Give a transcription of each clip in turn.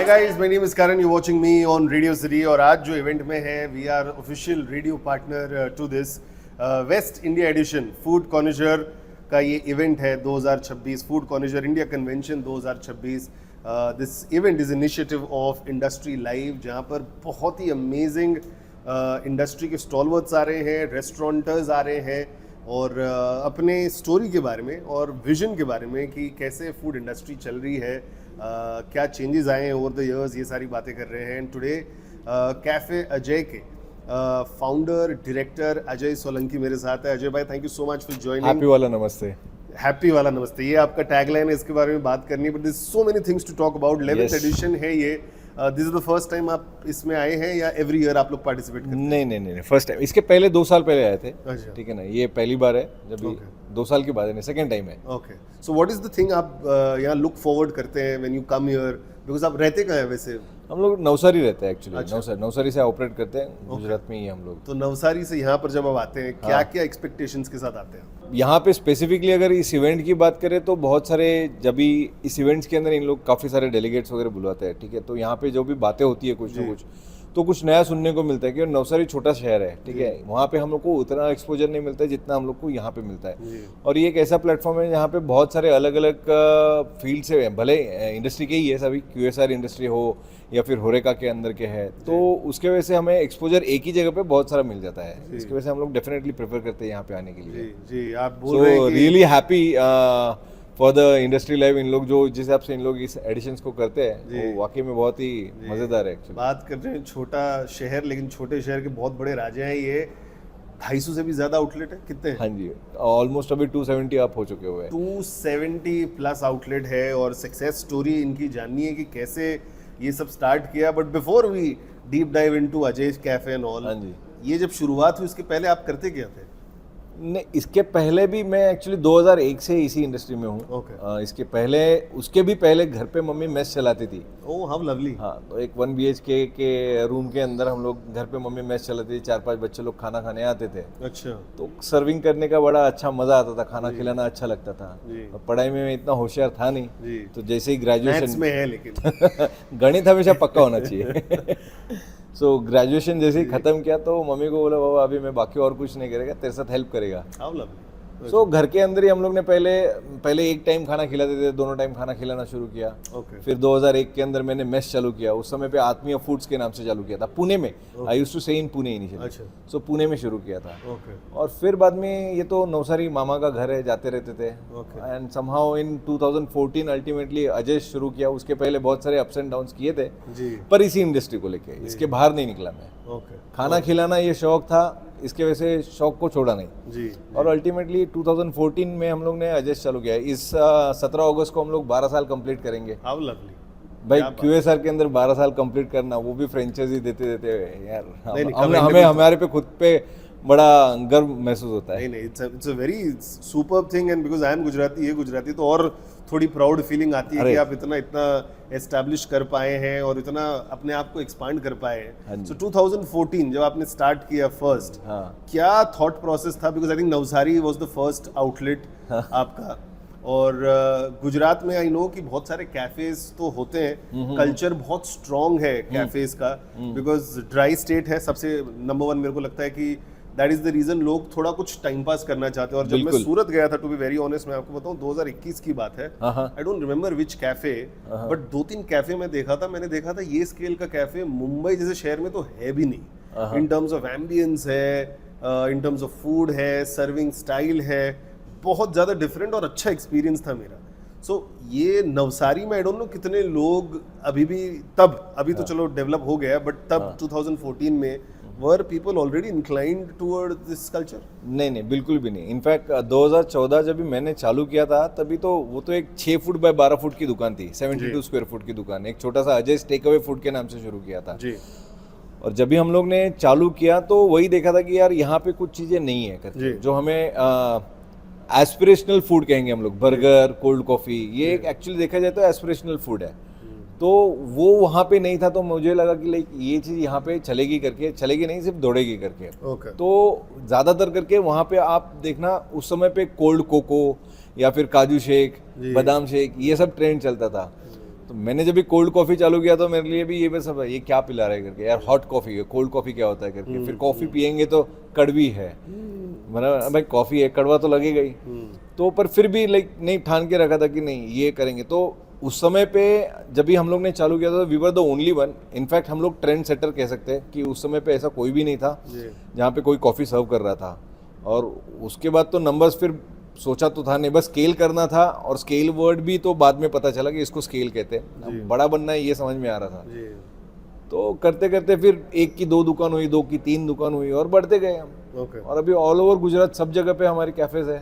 Hi guys, my name is Karan. You're watching me on Radio City और आज जो event में है we are official radio partner to this West India Edition Food Connoisseur का ये event है 2026 Food Connoisseur India Convention 2026. This event is initiative of Industry Live जहाँ पर बहुत ही amazing इंडस्ट्री के स्टॉलवर्ड्स आ रहे हैं, रेस्टोरेंटर्स आ रहे हैं और अपने स्टोरी के बारे में और विजन के बारे में कि कैसे फूड इंडस्ट्री चल रही है, क्या चेंजेस आए हैं ओवर द इयर्स, ये सारी बातें कर रहे हैं. एंड टुडे कैफ़े अजय के फाउंडर डायरेक्टर अजय सोलंकी मेरे साथ है. अजय भाई, thank you so much for joining. Happy वाला नमस्ते. हैप्पी वाला नमस्ते, ये आपका टैगलाइन है, इसके बारे में बात करनी है. But this so many things to talk about. 11th edition है ये. This is the first time आप इसमें आए हैं या एवरी ईयर आप लोग पार्टिसिपेट करते हैं? नहीं, फर्स्ट टाइम. इसके पहले 2 साल पहले आए थे. अच्छा. ठीक है ना, ये पहली बार है जब भी 2 साल के बाद है, सेकंड टाइम है. Okay, so what is the thing आप यहाँ लुक फॉरवर्ड करते हैं when you come here? Because आप रहते कहाँ हैं वैसे? हम लोग नवसारी रहते हैं एक्चुअली. अच्छा. नवसारी से ऑपरेट करते हैं, गुजरात में ही हम लोग. तो नवसारी से यहाँ पर जब आप आते हैं, क्या क्या एक्सपेक्टेशंस के साथ आते हैं? यहाँ पे स्पेसिफिकली अगर इस इवेंट की बात करें तो बहुत सारे, जब भी इस इवेंट्स के अंदर इन लोग काफ़ी सारे डेलीगेट्स वगैरह बुलाते हैं. ठीक है, तो यहाँ पे जो भी बातें होती है कुछ ना कुछ, तो कुछ नया सुनने को मिलता है कि नवसारी छोटा शहर है. ठीक है, वहाँ पे हम लोग को उतना एक्सपोजर नहीं मिलता है जितना हम लोग को यहाँ पे मिलता है. और ये एक ऐसा प्लेटफॉर्म है जहाँ पे बहुत सारे अलग अलग फील्ड से, भले इंडस्ट्री के ही है सभी, QSR इंडस्ट्री हो या फिर होरेका के अंदर के है, तो उसके वजह से हमें एक्सपोजर एक ही जगह पे बहुत सारा मिल जाता है. इसकी वजह से हम लोग डेफिनेटली प्रेफर करते हैं यहाँ पे आने के लिए. जी, आप बोल रहे हैं कि really happy for the industry live. इन लोग जो जिस हिसाब से इन लोग इस एडिशंस को करते हैं वो वाकई में बहुत ही मजेदार है. एक्चुअली बात कर रहे हैं छोटा शहर, लेकिन छोटे शहर के बहुत बड़े राजा हैं. ये 250 से भी ज्यादा आउटलेट है. कितने? हाँ जी, ऑलमोस्ट अभी 270 अप हो चुके हुए हैं. 270 प्लस आउटलेट है और सक्सेस स्टोरी इनकी जाननी है कि कैसे ये सब स्टार्ट किया. But before we deep dive into Ajay cafe and all, हाँ जी, ये जब शुरुआत हुई इसके पहले आप करते क्या थे? नहीं, इसके पहले भी मैं एक्चुअली 2001 से इसी इंडस्ट्री में हूँ. इसके पहले, उसके भी पहले घर पे मम्मी मेस चलाती थी. ओह, हाउ लवली. हाँ, तो एक 1 BHK के रूम के अंदर हम लोग घर पे मम्मी मेस चलाती थी. 4-5 बच्चे लोग खाना खाने आते थे. अच्छा. तो सर्विंग करने का बड़ा अच्छा मजा आता था, खाना खिलाना अच्छा लगता था. और पढ़ाई में मैं इतना होशियार था नहीं, तो जैसे ही ग्रेजुएशन में है, लेकिन गणित हमेशा पक्का होना चाहिए. सो ग्रेजुएशन जैसे ही खत्म किया तो मम्मी को बोला, बाबा अभी मैं बाकी और कुछ नहीं करेगा, तेरे साथ हेल्प करेगा. सो घर के अंदर ही हम लोग ने पहले एक टाइम खाना खिलाते थे, दोनों टाइम खाना खिलाना शुरू किया. फिर 2001 के अंदर मैंने मेस चालू किया. उस समय पे आत्मीय फूड्स के नाम से चालू किया था पुणे में. आई यूज्ड टू से इन पुणे इनिशियली. सो पुणे में शुरू किया था. और फिर बाद में ये तो नवसारी मामा का घर है, जाते रहते थे. And somehow in 2014 ultimately Ajay शुरू किया. उसके पहले बहुत सारे अप्स एंड डाउन्स किए थे, पर इसी इंडस्ट्री को लेके, इसके बाहर नहीं निकला मैं. खाना खिलाना ये शौक था, इसके वजह से शौक को छोड़ा नहीं जी. और अल्टीमेटली 2014 में हम लोग ने अजय चालू किया. इस 17 अगस्त को हम लोग 12 साल कंप्लीट करेंगे. हाउ लवली भाई, QSR के अंदर 12 साल कंप्लीट करना, वो भी फ्रेंचाइजी देते यार, हमें हमारे पे खुद पे बड़ा गर्व महसूस होता है. नहीं, it's a very superb thing. And because I am Gujarati, ये गुजराती, तो और थोड़ी प्राउड फीलिंग आती है कि आप इतना एस्टैब्लिश कर पाए हैं और इतना अपने आप को एक्सपांड कर पाए हैं. सो 2014 जब आपने स्टार्ट किया फर्स्ट, क्या थॉट प्रोसेस था? Because I think Navsari was the first outlet आपका. और गुजरात में आई नो कि बहुत सारे कैफेज तो होते हैं, कल्चर बहुत स्ट्रॉन्ग है कैफेज का, बिकॉज ड्राई स्टेट है. सबसे नंबर 1 मेरे को लगता है कि दैट इज द रीजन लोग थोड़ा कुछ टाइम पास करना चाहते हैं. और जब मैं सूरत गया था, टू बी वेरी ऑनेस्ट, मैं आपको बताऊं 2021 की बात है. I don't remember which cafe, but 2-3 cafe मैंने देखा था ये स्केल का कैफे मुंबई जैसे शहर में तो है भी नहीं. इन टर्म्स ऑफ एम्बियंस है, इन टर्म्स ऑफ फूड है, सर्विंग स्टाइल है, बहुत ज्यादा डिफरेंट और अच्छा एक्सपीरियंस था मेरा. सो ये नवसारी में आई डोंट नो कितने लोग अभी तो चलो डेवलप हो गया, बट तब 2014 में were people already inclined toward this culture? नहीं, बिल्कुल भी नहीं. इनफैक्ट 2014 जब भी मैंने चालू किया था, तभी तो वो तो एक 6 फुट बाय 12 फुट की दुकान थी, 72 स्क्वायर फुट की दुकान. एक छोटा सा अजय टेक अवे फूड के नाम से शुरू किया था जी. और जब भी हम लोग ने चालू किया तो वही देखा था कि यार यहाँ पे कुछ चीज़ें नहीं है करके, जो हमें एस्पिरेशनल फूड कहेंगे हम लोग. बर्गर, कोल्ड कॉफ़ी, ये एक्चुअली देखा जाए तो एस्पिरेशनल फूड है. तो वो वहाँ पे नहीं था, तो मुझे लगा कि लाइक ये चीज़ यहाँ पे चलेगी नहीं, सिर्फ दौड़ेगी करके. तो ज़्यादातर करके वहाँ पे आप देखना उस समय पे कोल्ड कोको या फिर काजू शेक, बादाम शेक, ये सब ट्रेंड चलता था. तो मैंने जब भी कोल्ड कॉफ़ी चालू किया तो मेरे लिए भी ये बस ये क्या पिला रहे करके, यार हॉट कॉफ़ी है, कोल्ड कॉफ़ी क्या होता है करके, फिर कॉफ़ी पियेंगे तो कड़वी है, मतलब भाई कॉफ़ी है कड़वा तो लगेगा ही। तो पर फिर भी लाइक नहीं, ठान के रखा था कि नहीं ये करेंगे। तो उस समय पे जब भी हम लोग ने चालू किया था we were the only one, in fact हम लोग ट्रेंड सेटर कह सकते हैं कि उस समय पे ऐसा कोई भी नहीं था जहाँ पे कोई कॉफ़ी सर्व कर रहा था। और उसके बाद तो नंबर्स फिर सोचा तो था नहीं, बस स्केल करना था, और स्केल वर्ड भी तो बाद में पता चला कि इसको स्केल कहते हैं, बड़ा बनना है ये समझ में आ रहा था। तो करते करते फिर 1 की 2 दुकान हुई, 2 की 3 दुकान हुई, और बढ़ते गए हम। और अभी ऑल ओवर गुजरात सब जगह पे हमारी कैफेज है।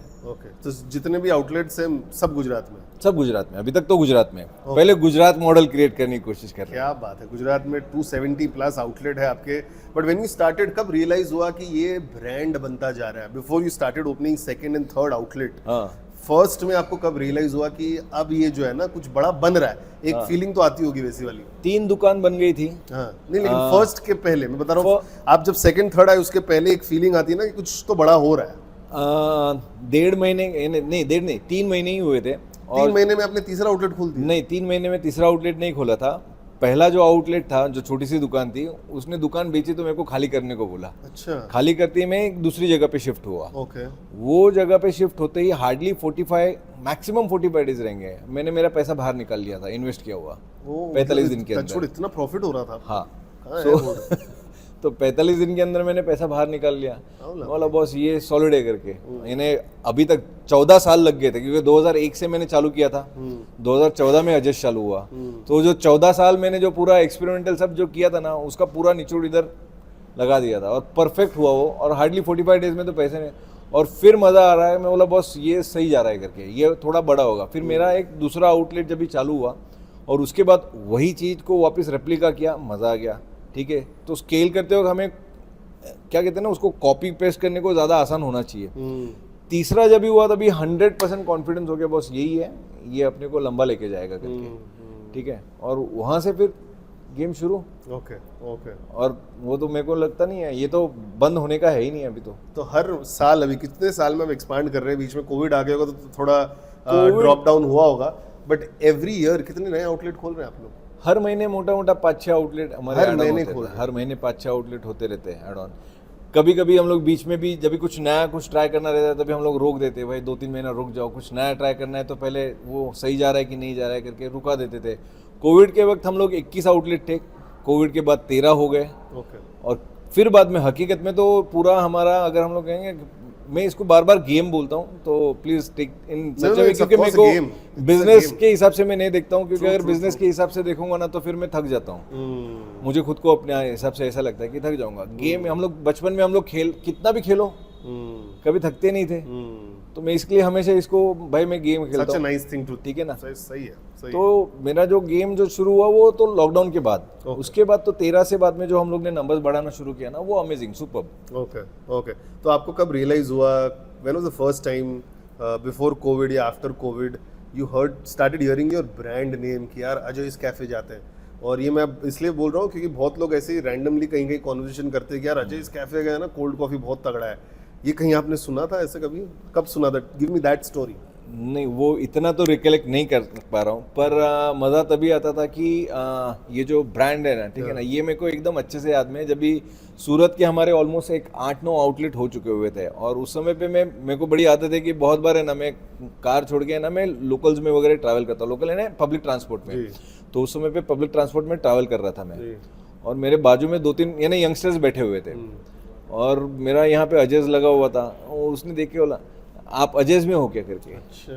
तो जितने भी आउटलेट्स हैं सब गुजरात में? सब गुजरात में, अभी तक तो गुजरात में। पहले गुजरात मॉडल क्रिएट करने की कोशिश कर रहे हैं। क्या बात है, गुजरात में 270 प्लस आउटलेट है आपके। बट व्हेन यू स्टार्टेड, कब रियलाइज हुआ कि ये ब्रांड बनता जा रहा है? Before you started opening second and third outlet, first में आपको कब रियलाइज हुआ कि अब ये जो है ना कुछ बड़ा बन रहा है? एक फीलिंग तो आती होगी वैसी वाली। 3 दुकान बन गई थी। हाँ, नहीं लेकिन फर्स्ट के पहले मैं बता रहा हूँ, आप जब सेकंड थर्ड आए उसके पहले एक फीलिंग आती है ना कि कुछ तो बड़ा हो रहा है। 1.5 महीने नहीं, 3 महीने ही हुए थे। 3 महीने में आपने तीसरा आउटलेट खोल दिया? नहीं, 3 महीने में तीसरा आउटलेट नहीं खोला था। पहला जो आउटलेट था, जो छोटी सी दुकान थी, उसने दुकान बेची तो मेरे को खाली करने को बोला। अच्छा। खाली करते ही मैं एक दूसरी जगह पे शिफ्ट हुआ। ओके। वो जगह पे शिफ्ट होते ही हार्डली 45 मैक्सिमम 45 डेज रहेंगे, मैंने मेरा पैसा बाहर निकाल लिया था, इन्वेस्ट किया हुआ 45 दिन के अंदर। इतना प्रॉफिट हो रहा था? हाँ। तो 45 दिन के अंदर मैंने पैसा बाहर निकाल लिया। बोला बॉस ये सॉलिड है करके। इन्हें अभी तक 14 साल लग गए थे, क्योंकि 2001 से मैंने चालू किया था, 2014 में अजस्ट चालू हुआ। तो जो 14 साल मैंने जो पूरा एक्सपेरिमेंटल सब जो किया था ना, उसका पूरा निचोड़ इधर लगा दिया था, और परफेक्ट हुआ वो। और हार्डली 45 डेज में तो पैसे नहीं, और फिर मज़ा आ रहा है। मैं बोला बॉस ये सही जा रहा है करके, ये थोड़ा बड़ा होगा। फिर मेरा एक दूसरा आउटलेट जब भी चालू हुआ, और उसके बाद वही चीज़ को वापस रेप्लिका किया, मज़ा आ गया। ठीक है, तो स्केल करते वक्त हमें क्या कहते हैं ना, उसको कॉपी पेस्ट करने को ज़्यादा आसान होना चाहिए। तीसरा जब भी हुआ तभी 100% कॉन्फिडेंस हो गया, बस यही है, ये अपने को लंबा लेके जाएगा करके। ठीक है, और वहाँ से फिर गेम शुरू। ओके। और वो तो मेरे को लगता नहीं है, ये तो बंद होने का है ही नहीं अभी तो हर साल, अभी कितने साल में हम एक्सपांड कर रहे हैं? बीच में कोविड आ गया होगा तो थोड़ा ड्रॉप डाउन हुआ होगा, बट एवरी ईयर कितने नए आउटलेट खोल रहे हैं आप लोग? हर महीने मोटा 5-6 आउटलेट हमारे हर महीने 5-6 आउटलेट होते रहते हैं ऐड ऑन। कभी कभी हम लोग बीच में भी जब भी कुछ नया कुछ ट्राई करना रहता है तभी हम लोग रोक देते, भाई 2-3 महीना रुक जाओ, कुछ नया ट्राई करना है तो पहले वो सही जा रहा है कि नहीं जा रहा है करके रुका देते थे। कोविड के वक्त हम लोग 21 आउटलेट थे, कोविड के बाद 13 हो गए। और फिर बाद में हकीकत में तो पूरा हमारा, अगर हम लोग कहेंगे, मैं इसको बार बार गेम बोलता हूँ तो प्लीज टेक इन सच वे, क्योंकि मेरे को बिजनेस के हिसाब से मैं नहीं देखता हूँ, क्योंकि अगर बिजनेस के हिसाब से देखूंगा ना तो फिर मैं थक जाता हूँ। मुझे खुद को अपने हिसाब से ऐसा लगता है कि थक जाऊंगा। गेम हम लोग बचपन में हम लोग कितना भी खेलो कभी थकते नहीं थे, तो मैं इसलिए हमेशा इसको, भाई मैं गेम खेलता हूँ, ठीक है ना। सही है। तो मेरा जो गेम जो शुरू हुआ वो तो लॉकडाउन के बाद, उसके बाद तो 13 से बाद में जो हम लोग ने नंबर्स बढ़ाना शुरू किया ना, वो अमेजिंग, सुपर्ब। ओके। तो आपको कब रियलाइज हुआ, when was the first time, before covid या after covid, you started hearing your brand name कि यार अजय इस कैफे जाते हैं? और ये मैं इसलिए बोल रहा हूँ क्योंकि बहुत लोग ऐसे ही रैंडमली कहीं कॉन्वर्सेशन करते हैं कि यार अजय इस कैफे गया ना, कोल्ड कॉफी बहुत तगड़ा है। ये कहीं आपने सुना था ऐसे कभी? कब सुना था? Give me that story. नहीं, वो इतना तो रिकलेक्ट नहीं कर पा रहा हूँ, पर मज़ा तभी आता था कि ये जो ब्रांड है ना, ठीक है ना, ये मेरे को एकदम अच्छे से याद में, जब भी सूरत के हमारे ऑलमोस्ट एक 8-9 आउटलेट हो चुके हुए थे, और उस समय पे मेरे को बड़ी आदत है कि बहुत बार है ना, मैं कार छोड़ के ना मैं लोकल्स में वगैरह ट्रैवल करता हूँ, लोकल है ना पब्लिक ट्रांसपोर्ट में। तो उस समय पे पब्लिक ट्रांसपोर्ट में ट्रैवल कर रहा था मैं, और मेरे बाजू में 2-3 यानी यंगस्टर्स बैठे हुए थे, और मेरा यहाँ पे अजयज लगा हुआ था, और उसने देख के बोला आप अजयज में हो क्या करके। अच्छा।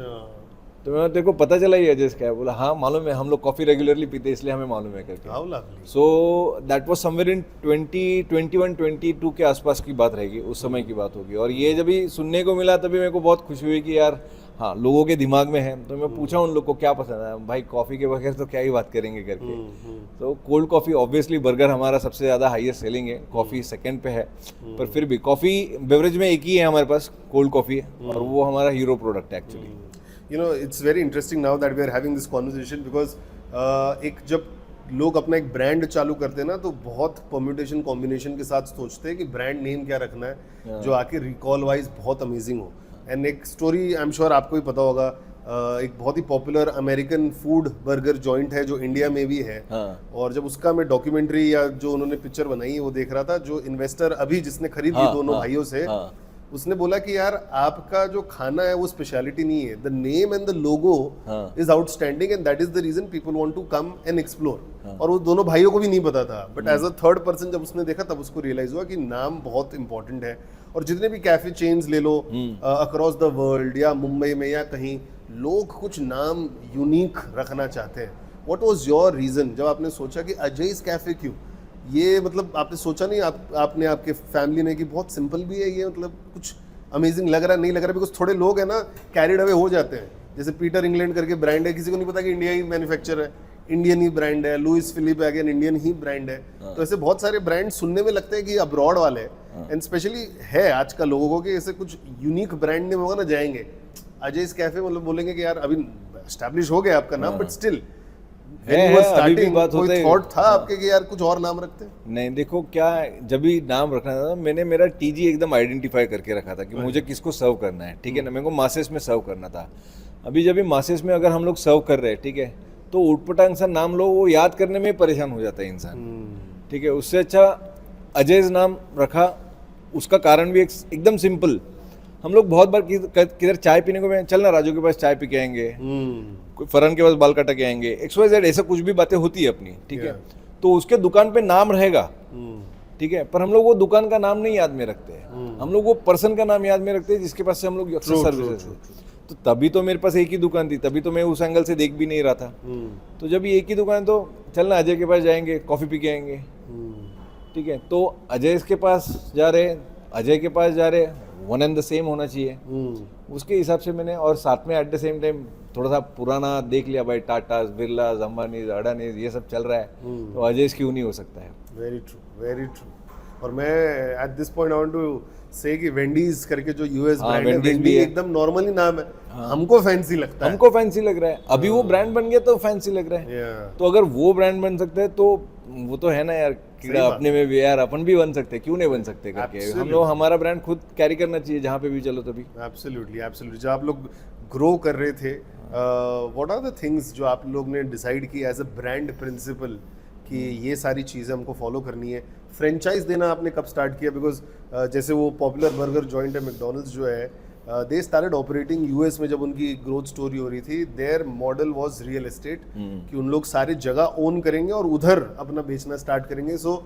तो मैं तेरे को पता चला ये अजयज क्या है? बोला हाँ मालूम है, हम लोग कॉफ़ी रेगुलरली पीते इसलिए हमें मालूम है करके। So that was somewhere in 2021-22 के आसपास की बात रहेगी, उस समय की बात होगी। और ये जब भी सुनने को मिला तभी मेरे को बहुत खुशी हुई कि यार हाँ लोगों के दिमाग में है। तो मैं पूछा उन लोग को क्या पसंद है, भाई कॉफ़ी के बगैर तो क्या ही बात करेंगे करके। तो कोल्ड कॉफ़ी ऑब्वियसली, बर्गर हमारा सबसे ज़्यादा हाईएस्ट सेलिंग है, कॉफ़ी सेकंड पे है, पर फिर भी कॉफ़ी बेवरेज में एक ही है हमारे पास, कोल्ड कॉफ़ी है, और वो हमारा हीरो प्रोडक्ट है actually. You know, it's very interesting now that we are having this conversation because एक जब लोग अपना एक ब्रांड चालू करते हैं ना, तो बहुत परम्यूटेशन कॉम्बिनेशन के साथ सोचते हैं कि ब्रांड नेम क्या रखना है जो आके रिकॉल वाइज बहुत अमेजिंग हो। एंड एक स्टोरी आई एम श्योर आपको भी पता होगा, एक बहुत ही popular American food burger joint है जो इंडिया में भी है। और जब उसका मैं डॉक्यूमेंट्री या जो उन्होंने पिक्चर बनाई है वो देख रहा था, जो इन्वेस्टर अभी जिसने खरीद ली दोनों भाइयों से, उसने बोला कि यार आपका जो खाना है वो स्पेशलिटी नहीं है, the name and the logo is outstanding and that is the reason people want to come and explore. और वो दोनों भाइयों को भी नहीं पता था, but as a third person जब उसने देखा तब उसको रियलाइज हुआ कि नाम बहुत इंपॉर्टेंट है। और जितने भी कैफे चेन्स ले लो अक्रॉस द वर्ल्ड या मुंबई में या कहीं, लोग कुछ नाम यूनिक रखना चाहते हैं। व्हाट वाज योर रीजन जब आपने सोचा कि अजय's कैफे क्यों? ये मतलब आपने सोचा नहीं, आपने आपके फैमिली ने कि बहुत सिंपल भी है ये, मतलब कुछ अमेजिंग लग रहा है नहीं लग रहा है? बिकॉज थोड़े लोग है ना कैरिड अवे हो जाते हैं, जैसे पीटर इंग्लैंड करके ब्रांड है, किसी को नहीं पता कि इंडिया ही मैन्युफैक्चर है, इंडियन ही ब्रांड है। लुइस फिलिप अगेन इंडियन ही ब्रांड है। तो ऐसे बहुत सारे ब्रांड सुनने में लगते हैं कि अब्रॉड वाले, एंड स्पेशली है आजकल लोगों को कि ऐसे कुछ यूनिक ब्रांड नेम होगा ना, जाएंगे अजय's कैफे, मतलब बोलेंगे कि यार अभी एस्टैब्लिश हो गया आपका नाम, बट स्टिल थॉट था आपके कि यार कुछ और नाम रखते हैं? नहीं, देखो क्या, जब भी नाम रखना था मैंने मेरा टीजी एकदम आइडेंटिफाई करके रखा था कि मुझे किसको सर्व करना है, ठीक है ना। मेरे को मासेस में सर्व करना था। अभी जब भी मासेस में अगर हम लोग सर्व कर रहे हैं, ठीक है, तो उटपटांग सा नाम लो, वो याद करने में परेशान हो जाता है इंसान, ठीक है। उससे अच्छा अजय's नाम रखा। उसका कारण भी एकदम सिंपल, हम लोग बहुत बार किधर चाय पीने को, चल ना राजू के पास चाय पी के आएंगे, कोई फरहान के पास बाल कटा के आएंगे, XYZ ऐसा कुछ भी बातें होती है अपनी, ठीक है। तो उसके दुकान पे नाम रहेगा, ठीक है, पर हम लोग वो दुकान का नाम नहीं याद में रखते हैं, हम लोग वो पर्सन का नाम याद में रखते हैं जिसके पास से हम लोग अक्सर सर्विसेज। तो तभी तो मेरे पास एक ही दुकान थी, तभी तो मैं उस एंगल से देख भी नहीं रहा था। तो जब ये एक ही दुकान, तो चल ना अजय के पास जाएंगे, कॉफी पी के आएंगे, ठीक है। तो अजय के पास जा रहे, अजय के पास जा रहे, वन एंड द सेम होना चाहिए, उसके हिसाब से मैंने। और साथ में एट द सेम टाइम थोड़ा सा पुराना देख लिया भाई, टाटा, बिरला, अंबानी, अडानी, ये सब चल रहा है, तो अजय क्यों नहीं हो सकता है? Very true, very true. और मैं at this point I want to say कि वेंडीज करके जो यूएस ब्रांड है, वेंडी एकदम नॉर्मली नाम है, हमको फैंसी लगता है, हमको फैंसी लग रहा है। अभी वो ब्रांड बन गया तो फैंसी लग रहा है। तो अगर वो ब्रांड बन सकता है तो वो तो है ना यार, कीड़ा अपने में भी, यार अपन भी बन सकते हैं, क्यों नहीं बन सकते करके हम लोग, हमारा ब्रांड खुद कैरी करना चाहिए जहाँ पे भी चलो तभी। Absolutely, absolutely. जब आप लोग ग्रो कर रहे थे, व्हाट आर द थिंग्स जो आप लोग ने डिसाइड की एज अ ब्रांड प्रिंसिपल कि ये सारी चीज़ें हमको फॉलो करनी है? फ्रेंचाइज देना आपने कब स्टार्ट किया? बिकॉज जैसे वो पॉपुलर बर्गर जॉइंट है, मैकडॉनल्ड्स जो है, दे स्टार्टेड ऑपरेटिंग यूएस में। जब उनकी ग्रोथ स्टोरी हो रही थी, their model was real estate, कि उन लोग सारी जगह ओन करेंगे और उधर अपना बेचना स्टार्ट करेंगे। सो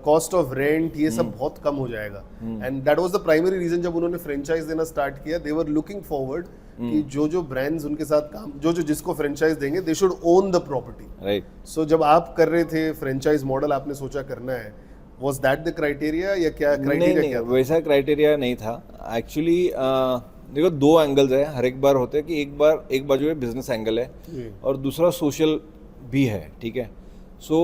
कॉस्ट ऑफ रेंट ये सब बहुत कम हो जाएगा, and that was the primary reason जब उन्होंने फ्रेंचाइज देना स्टार्ट किया। दे वर लुकिंग फॉरवर्ड कि जो ब्रांड्स उनके साथ काम, जो जिसको फ्रेंचाइज देंगे, they should own the property, right. So जब आप कर रहे थे फ्रेंचाइज मॉडल, आपने सोचा करना है, was that the criteria या क्या क्राइटेरिया? नहीं, वैसा क्राइटेरिया नहीं था एक्चुअली। देखो, दो एंगल्स है हर एक बार होते हैं कि एक बाजू है बिजनेस एंगल है और दूसरा सोशल भी है, ठीक है। सो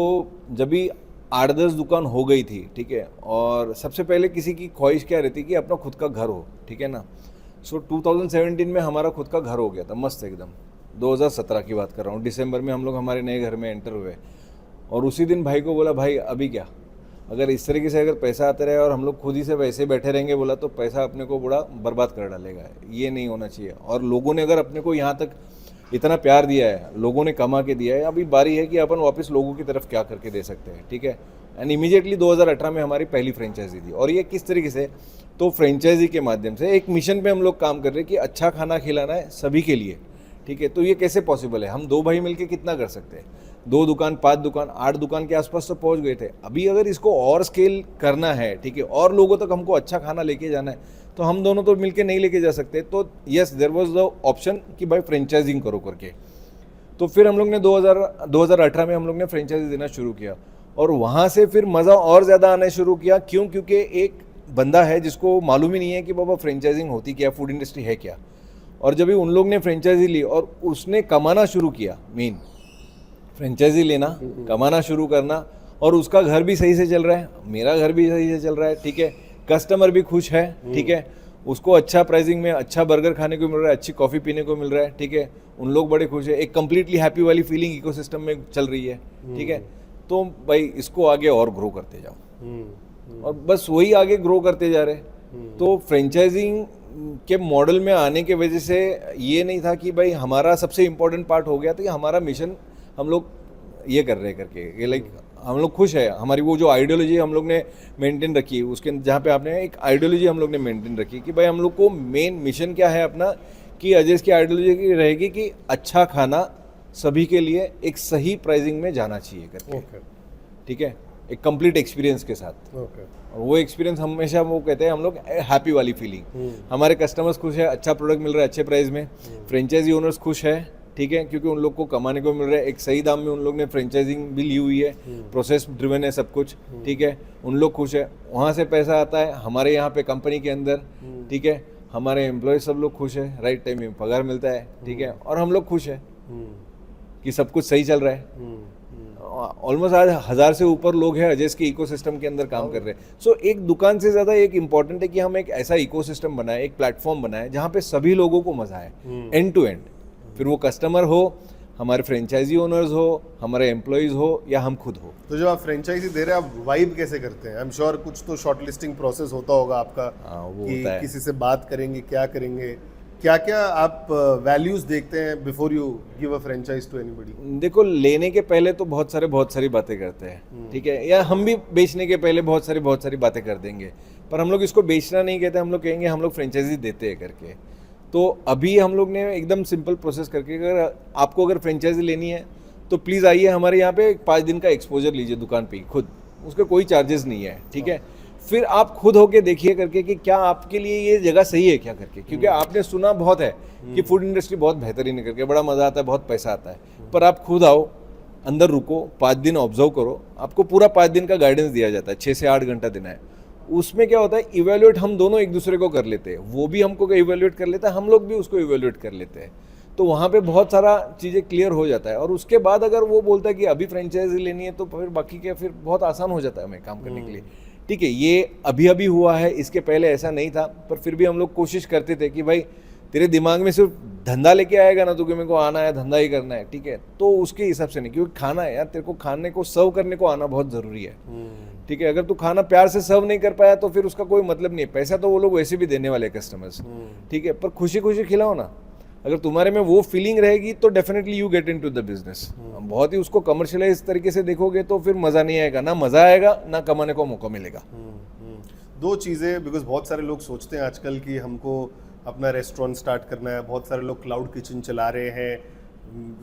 जब भी 8-10 दुकान हो गई थी, ठीक है, और सबसे पहले किसी की ख्वाहिश क्या रहती कि अपना खुद का घर हो, ठीक है ना। सो 2017 में हमारा खुद का घर हो गया था, मस्त एकदम। 2017 की बात कर रहा हूँ, दिसंबर में हम लोग हमारे नए घर में एंटर हुए, और उसी दिन भाई को बोला, भाई अभी क्या, अगर इस तरीके से अगर पैसा आते रहे और हम लोग खुद ही से वैसे बैठे रहेंगे, बोला तो पैसा अपने को बड़ा बर्बाद कर डालेगा, ये नहीं होना चाहिए। और लोगों ने अगर अपने को यहाँ तक इतना प्यार दिया है, लोगों ने कमा के दिया है, अभी बारी है कि अपन वापस लोगों की तरफ क्या करके दे सकते हैं, ठीक है। एंड इमीडिएटली 2018 में हमारी पहली फ्रेंचाइजी थी। और ये किस तरीके से, तो फ्रेंचाइजी के माध्यम से एक मिशन पे हम लोग काम कर रहे हैं कि अच्छा खाना खिलाना है सभी के लिए, ठीक है। तो ये कैसे पॉसिबल है? हम 2 भाई मिलके कितना कर सकते हैं? 2 दुकान, 5 दुकान, 8 दुकान के आसपास तो पहुंच गए थे। अभी अगर इसको और स्केल करना है, ठीक है, और लोगों तक हमको अच्छा खाना लेके जाना है, तो हम दोनों तो मिलके नहीं लेके जा सकते। तो yes, there was the option कि भाई फ्रेंचाइजिंग करो करके। तो फिर हम लोग ने 2018 में हम लोग ने फ्रेंचाइजी देना शुरू किया, और वहाँ से फिर मज़ा और ज़्यादा आने शुरू किया। क्यों? क्योंकि एक बंदा है जिसको मालूम ही नहीं है कि बाबा फ्रेंचाइजिंग होती क्या, फूड इंडस्ट्री है क्या। और जब भी उन लोग ने फ्रेंचाइजी ली और उसने कमाना शुरू किया, मेन फ्रेंचाइजी लेना, कमाना शुरू करना, और उसका घर भी सही से चल रहा है, मेरा घर भी सही से चल रहा है, ठीक है, कस्टमर भी खुश है, ठीक है, उसको अच्छा प्राइसिंग में अच्छा बर्गर खाने को मिल रहा है, अच्छी कॉफ़ी पीने को मिल रहा है, ठीक है, उन लोग बड़े खुश है, एक कंप्लीटली हैप्पी वाली फीलिंग इकोसिस्टम में चल रही है, ठीक है। तो भाई इसको आगे और ग्रो करते जाओ, और बस वही आगे ग्रो करते जा रहे। तो फ्रेंचाइजिंग के मॉडल में आने के वजह से ये नहीं था कि भाई हमारा सबसे इम्पोर्टेंट पार्ट हो गया था कि हमारा मिशन हम लोग ये कर रहे करके, ये लाइक हम लोग खुश है, हमारी वो जो आइडियोलॉजी हम लोग ने मेंटेन रखी, उसके जहाँ पे आपने एक आइडियोलॉजी हम लोग ने मेंटेन रखी कि भाई हम लोग को मेन मिशन क्या है अपना, कि अजय की आइडियोलॉजी की रहेगी कि अच्छा खाना सभी के लिए एक सही प्राइसिंग में जाना चाहिए करके, ठीक है, एक कंप्लीट एक्सपीरियंस के साथ। और वो एक्सपीरियंस हमेशा वो कहते हैं हम लोग हैप्पी वाली फीलिंग, हमारे कस्टमर्स खुश है, अच्छा प्रोडक्ट मिल रहा है अच्छे प्राइस में, फ्रेंचाइजी ओनर्स खुश है, ठीक है, क्योंकि उन लोग को कमाने को मिल रहा है, एक सही दाम में उन लोग ने फ्रेंचाइजिंग भी ली हुई है, प्रोसेस ड्रिवन है सब कुछ, ठीक है, उन लोग खुश है, वहाँ से पैसा आता है हमारे यहाँ पे कंपनी के अंदर, ठीक है, हमारे एम्प्लॉय सब लोग खुश है, राइट टाइम में पगार मिलता है, ठीक है, और हम लोग खुश है कि सब कुछ सही चल रहा है। ऑलमोस्ट आज 1000 से ऊपर लोग हैं अजय के इकोसिस्टम के अंदर काम कर रहे हैं। सो एक दुकान से ज़्यादा एक इम्पॉर्टेंट है कि हम एक ऐसा इकोसिस्टम बनाए, एक प्लेटफॉर्म बनाए जहाँ पे सभी लोगों को मजा आए, एंड टू एंड, फिर वो कस्टमर हो, हमारे फ्रेंचाइजी ओनर्स हो, हमारे एम्प्लॉयज हो या हम खुद हो। तो जब आप फ्रेंचाइजी दे रहे हैं आप वाइब कैसे करते हैं? आई एम श्योर कुछ तो शॉर्टलिस्टिंग प्रोसेस होता होगा आपका, वो कि होता है। किसी से बात करेंगे, क्या करेंगे, क्या क्या आप वैल्यूज देखते हैं before you give a franchise to anybody? देखो, लेने के पहले तो बहुत सारी बातें करते हैं, ठीक है, या हम भी बेचने के पहले बहुत सारी बातें कर देंगे, पर हम लोग इसको बेचना नहीं कहते, हम लोग कहेंगे हम लोग फ्रेंचाइजी देते हैं करके। तो अभी हम लोग ने एकदम सिंपल प्रोसेस करके, अगर आपको अगर फ्रेंचाइजी लेनी है तो प्लीज़ आइए हमारे यहाँ पे 5 दिन का एक्सपोजर लीजिए दुकान पे खुद, उसके कोई चार्जेस नहीं है, ठीक है, फिर आप खुद होके देखिए करके कि क्या आपके लिए ये जगह सही है क्या करके, क्योंकि आपने सुना बहुत है कि फूड इंडस्ट्री बहुत बेहतरीन है करके, बड़ा मज़ा आता है, बहुत पैसा आता है, पर आप खुद आओ, अंदर रुको, 5 दिन ऑब्जर्व करो, आपको पूरा 5 दिन का गाइडेंस दिया जाता है, 6 से 8 घंटा देना है। उसमें क्या होता है, इवेल्युएट हम दोनों एक दूसरे को कर लेते हैं, वो भी हमको इवेल्युएट कर लेता है, हम लोग भी उसको इवेल्युएट कर लेते हैं, तो वहाँ पे बहुत सारा चीज़ें क्लियर हो जाता है। और उसके बाद अगर वो बोलता है कि अभी फ्रेंचाइजी लेनी है तो फिर बाकी क्या, फिर बहुत आसान हो जाता है हमें काम करने के लिए, ठीक है। ये अभी हुआ है, इसके पहले ऐसा नहीं था, पर फिर भी हम लोग कोशिश करते थे कि भाई तेरे दिमाग में सिर्फ धंधा लेके आएगा ना तो कि मेरे को आना है धंधा ही करना है, ठीक है, तो उसके हिसाब से नहीं, क्योंकि खाना है यार, तेरे को खाने को सर्व करने को आना बहुत ज़रूरी है, ठीक है। अगर तू खाना प्यार से सर्व नहीं कर पाया तो फिर उसका कोई मतलब नहीं है, पैसा तो वो लोग वैसे भी देने वाले कस्टमर्स, ठीक है, पर खुशी खुशी खिलाओ ना। अगर तुम्हारे में वो फीलिंग रहेगी तो definitely you get into the business. बहुत ही उसको कमर्शियलाइज तरीके से देखोगे तो फिर मज़ा नहीं आएगा, ना मज़ा आएगा ना कमाने को मौका मिलेगा। दो चीज़ें, बिकॉज बहुत सारे लोग सोचते हैं आजकल कि हमको अपना रेस्टोरेंट स्टार्ट करना है, बहुत सारे लोग क्लाउड किचन चला रहे हैं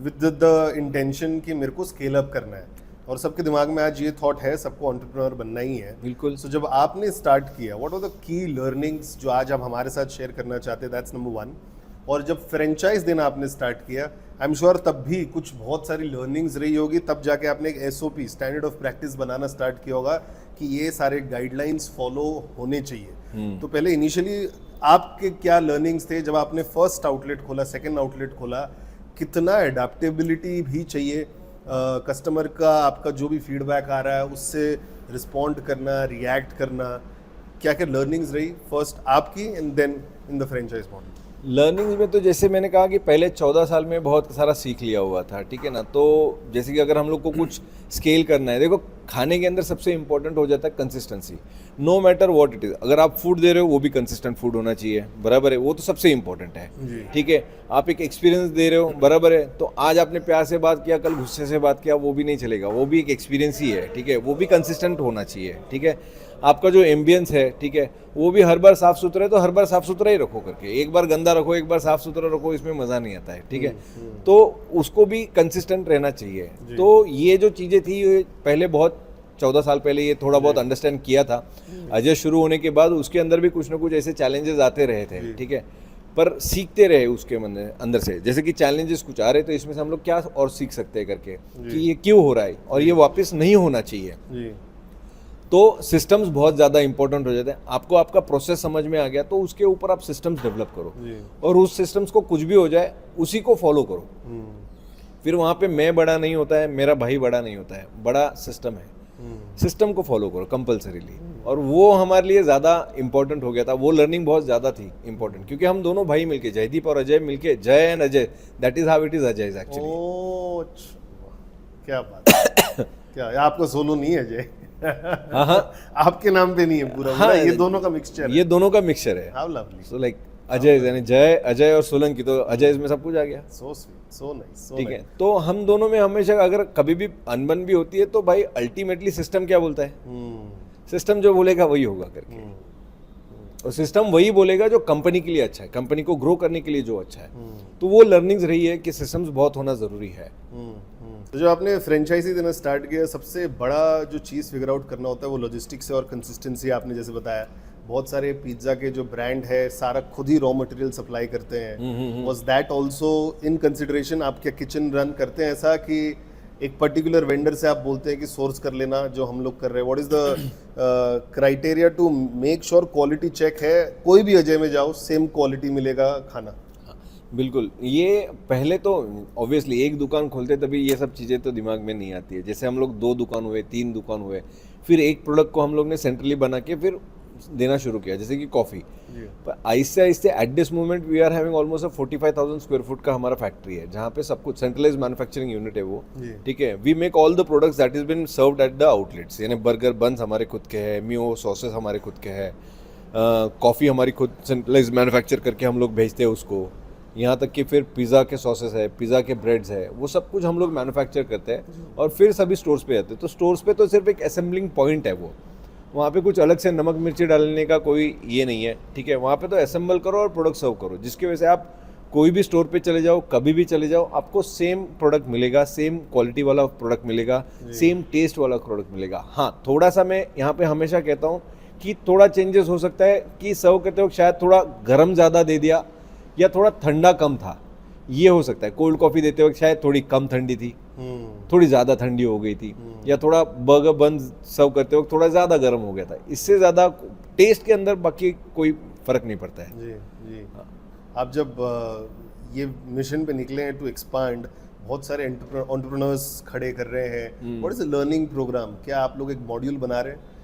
विद द इंटेंशन कि मेरे को स्केल अप करना है, और सबके दिमाग में आज ये थॉट है सबको एंटरप्रेन्योर बनना ही है। बिल्कुल। सो जब आपने स्टार्ट किया, what are the key learnings जो आज आप हमारे साथ शेयर करना चाहते हैं? That's number 1। और जब फ्रेंचाइज देना आपने स्टार्ट किया, आई एम श्योर तब भी कुछ बहुत सारी लर्निंग्स रही होगी, तब जाके आपने एक SOP standard of practice banana start किया होगा कि ये सारे गाइडलाइंस फॉलो होने चाहिए। तो पहले इनिशियली आपके क्या लर्निंग्स थे जब आपने फर्स्ट आउटलेट खोला, सेकंड आउटलेट खोला? कितना एडाप्टेबिलिटी भी चाहिए कस्टमर का, आपका जो भी फीडबैक आ रहा है उससे रिस्पॉन्ड करना, रिएक्ट करना, क्या क्या लर्निंग्स रही फर्स्ट आपकी and then in the franchise model? Learnings में तो जैसे मैंने कहा कि पहले 14 साल में बहुत सारा सीख लिया हुआ था, ठीक है ना। तो जैसे कि अगर हम लोग को कुछ स्केल करना है, देखो खाने के अंदर सबसे इंपॉर्टेंट हो जाता है consistency, no matter what it is. अगर आप फूड दे रहे हो वो भी कंसिस्टेंट फूड होना चाहिए, बराबर है, वो तो सबसे इंपॉर्टेंट है, ठीक है। आप एक एक्सपीरियंस दे रहे हो, बराबर है, तो आज आपने प्यार से बात किया, कल गुस्से से बात किया, वो भी नहीं चलेगा, वो भी एक एक्सपीरियंस ही है, ठीक है, वो भी कंसिस्टेंट होना चाहिए, ठीक है। आपका जो एम्बियंस है, ठीक है, वो भी हर बार साफ सुथरा है तो हर बार साफ सुथरा ही रखो करके, एक बार गंदा रखो एक बार साफ सुथरा रखो, इसमें मज़ा नहीं आता है, ठीक है। तो उसको भी कंसिस्टेंट रहना चाहिए। तो ये जो चीज़ें थी ये पहले बहुत 14 साल पहले ये थोड़ा बहुत अंडरस्टैंड किया था। अजय शुरू होने के बाद उसके अंदर भी कुछ ना कुछ ऐसे चैलेंजेस आते रहे थे, ठीक है, पर सीखते रहे उसके अंदर से, जैसे कि चैलेंजेस कुछ आ रहे तो इसमें से हम लोग क्या और सीख सकते हैं करके कि ये क्यों हो रहा है और ये वापस नहीं होना चाहिए। तो सिस्टम्स बहुत ज़्यादा इंपॉर्टेंट हो जाते हैं। आपको आपका प्रोसेस समझ में आ गया तो उसके ऊपर आप सिस्टम्स डेवलप करो और उस सिस्टम्स को कुछ भी हो जाए उसी को फॉलो करो। फिर वहाँ पे मैं बड़ा नहीं होता है, मेरा भाई बड़ा नहीं होता है, बड़ा सिस्टम है, सिस्टम को फॉलो करो कंपलसरीली। और वो हमारे लिए ज़्यादा इंपॉर्टेंट हो गया था, वो लर्निंग बहुत ज़्यादा थी इंपॉर्टेंट, क्योंकि हम दोनों भाई मिलके, जयदीप और अजय मिलके, जय and Ajay, that is how it is Ajay actually. क्या बात क्या आपका सोलो नहीं है अजय? हाँ, आपके नाम पे नहीं है पूरा, हाँ, ये दोनों का मिक्सचर है। ये दोनों का मिक्सचर है। How lovely. So like Ajay यानी जय, अजय और सोलंकी, तो अजय इसमें सब कुछ आ गया। सो स्वीट, सो नाइस, सो ठीक है, तो हम दोनों में हमेशा अगर कभी भी अनबन भी होती है तो भाई अल्टीमेटली सिस्टम क्या बोलता है, सिस्टम जो बोलेगा वही होगा करके, और सिस्टम वही बोलेगा जो कंपनी के लिए अच्छा है, कंपनी को ग्रो करने के लिए जो अच्छा है। तो वो लर्निंग्स रही है कि सिस्टम्स बहुत होना ज़रूरी है। तो जो आपने फ्रेंचाइजी देना स्टार्ट किया, सबसे बड़ा जो चीज़ फिगर आउट करना होता है वो लॉजिस्टिक्स और कंसिस्टेंसी। आपने जैसे बताया बहुत सारे पिज्ज़ा के जो ब्रांड है सारा खुद ही रॉ मटेरियल सप्लाई करते हैं। Was that also in consideration? आप क्या किचन रन करते हैं ऐसा कि एक पर्टिकुलर वेंडर से आप बोलते हैं कि सोर्स कर लेना जो हम लोग कर रहे हैं? What is the criteria to make sure quality check है, कोई भी अजय में जाओ सेम क्वालिटी मिलेगा खाना? बिल्कुल, ये पहले तो ऑब्वियसली एक दुकान खोलते तभी ये सब चीज़ें तो दिमाग में नहीं आती है। जैसे हम लोग 2 दुकान हुए, 3 दुकान हुए, फिर एक प्रोडक्ट को हम लोग ने सेंट्रली बना के फिर देना शुरू किया, जैसे कि कॉफ़ी। पर आहिस्ते आहिस्ते at this moment we are having almost 45,000 square foot का हमारा फैक्ट्री है, जहाँ पे सब कुछ सेंट्रलाइज मैन्युफैक्चरिंग यूनिट है वो। ठीक है, we make all the products that is been served at the outlets, यानी बर्गर बन्स हमारे खुद के हैं, मियो सॉसेस हमारे खुद के हैं, कॉफ़ी हमारी खुद सेंट्रलाइज मैन्युफैक्चर करके हम लोग भेजते हैं उसको। यहाँ तक कि फिर पिज़्ज़ा के सॉसेस है, पिज़्ज़ा के ब्रेड्स है, वो सब कुछ हम लोग मैन्युफैक्चर करते हैं और फिर सभी स्टोर्स पे जाते हैं। तो स्टोर्स पे तो सिर्फ एक असेंबलिंग पॉइंट है वो, वहाँ पे कुछ अलग से नमक मिर्ची डालने का कोई ये नहीं है। ठीक है, वहाँ पे तो असेंबल करो और प्रोडक्ट सर्व करो, जिसकी वजह से आप कोई भी स्टोर पे चले जाओ, कभी भी चले जाओ, आपको सेम प्रोडक्ट मिलेगा, सेम क्वालिटी वाला प्रोडक्ट मिलेगा, सेम टेस्ट वाला प्रोडक्ट मिलेगा। हाँ, थोड़ा सा मैं यहाँ पे हमेशा कहता हूँ कि थोड़ा चेंजेस हो सकता है कि सर्व करते वक्त शायद थोड़ा गर्म ज़्यादा दे दिया या थोड़ा ठंडा कम था, ये हो सकता है। कोल्ड कॉफ़ी देते वक्त शायद थोड़ी कम ठंडी थी, थोड़ी ज़्यादा ठंडी हो गई थी, या थोड़ा बर्गर बन सर्व करते वक्त थोड़ा ज़्यादा गर्म हो गया था। इससे ज़्यादा टेस्ट के अंदर बाकी कोई फ़र्क नहीं पड़ता है। जी जी। हाँ। आप जब ये मिशन पे निकले हैं टू एक्सपांड, बहुत सारे एंटरप्रेन्योर्स खड़े कर रहे हैं, what is the learning program? क्या आप लोग एक मॉड्यूल बना रहे हैं